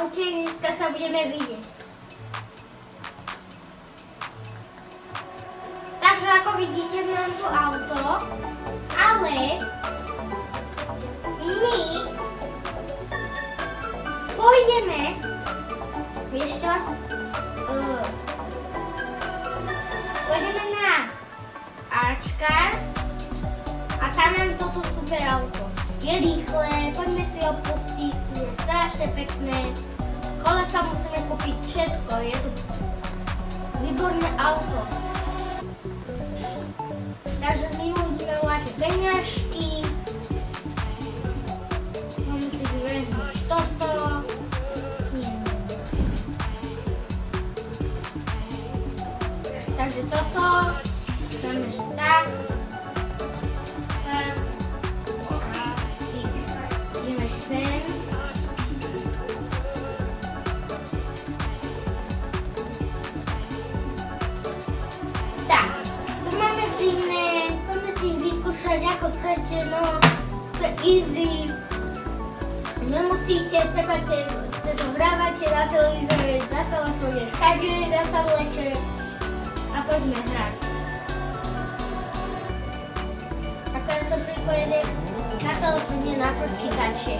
aute, dneska sa budeme vidieť. Takže ako vidíte, mám tu auto, ale my pôjdeme, vieš čo, pôjdeme na Ačka a tam mám toto super auto. Je rýchle, poďme si ho pustiť, je strašne pekné. Kolesa musíme kúpiť všetko, je to výborné auto. Takže my budeme mať peňažky. Máme si vybehnúť toto. Nie. Takže toto. Dáme, že tak. Tak. Ideme sem. Tak. Tu máme zimné. Poďme si ich vyskúšať ako chcete. No, to je easy. Nemusíte, prepáčte, to hrávate na televízore, na telefóne, všade, na tablete. A poďme hrať. Ako ja som pripojený na telefóne na počítače.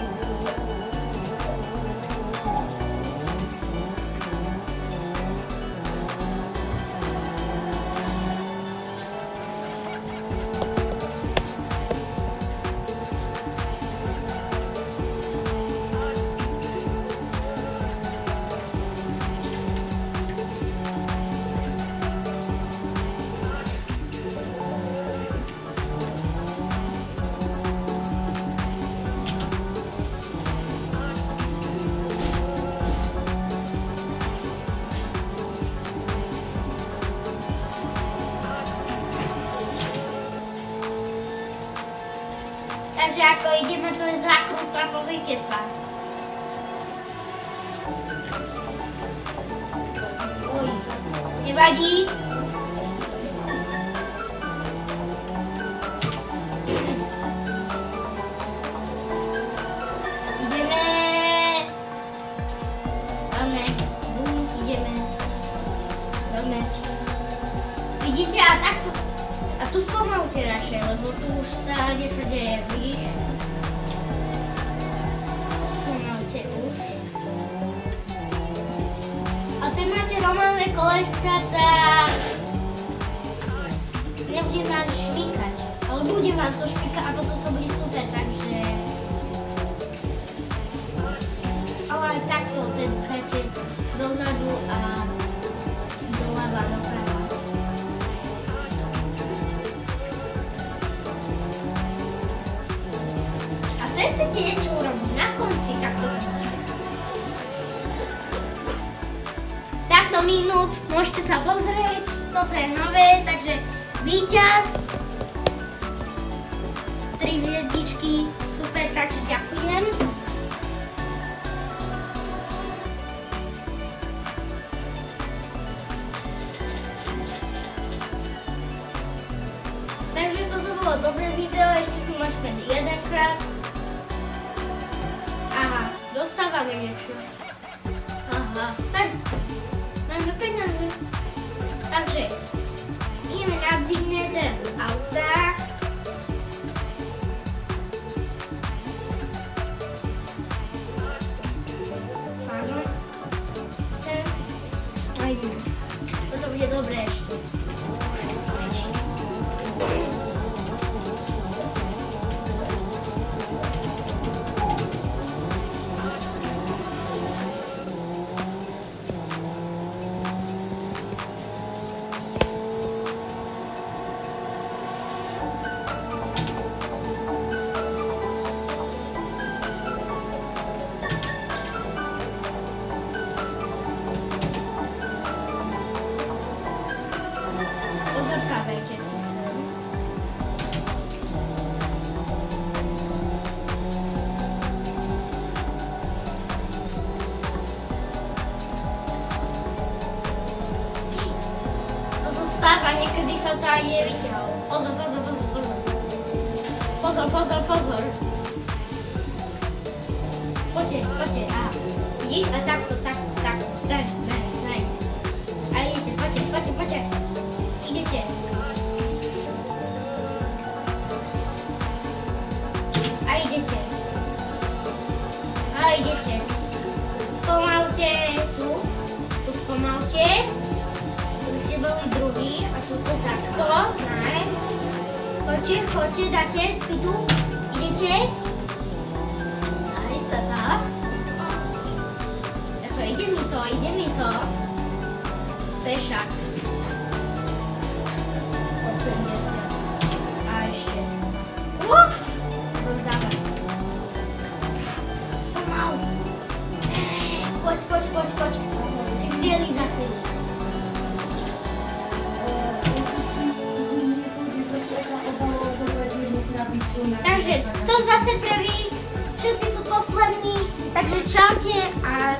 Takže ako ideme, to je zakrúta, pozrite sa. Oj, nevadí. Ideme. Dáme. Ideme. Dáme. Vidíte, a takto. A tu spomalte radšej, lebo tu už sa niečo deje, vidíš? Spomalte už. A keď máte normálne kolesa, tak nebude vám špíkať. Ale bude vám to špíkať a potom to bude super, takže... Ale aj takto dáte dozadu a doľava, doprava. Keď chcete niečo urobiť na konci, tak to môžete. Takto minút, môžete sa pozrieť, toto je nové, takže víťaz. 3 hviezdičky, super, takže ďakujem. Takže toto bolo dobré video, ešte si môžeme jedenkrát. Dostávame niečo. Aha, tak máme peniaze. Takže ideme na zimné teraz do auta. Áno. Sem. A ideme. Toto bude dobré ešte. Už to svedčí. A niekedy sa to aj nevyťahol. Pozor, pozor, pozor, pozor. Pozor, pozor, pozor. Poďte, poďte. Vidíš? A takto. Nice. A idete, poďte. Idete. A idete. Spomalte tu spomalte. Tu ste boli druhý a tu takto. Nice. Choďte, dáte speedu. Idete. Nice, tak. Ide mi to. Pešak. 80. A ešte. Zozdávaj. Spomal. Poď. Si zjeli za chvíľu. Takže to zase prvý. Všetci sú poslední. Takže čaute a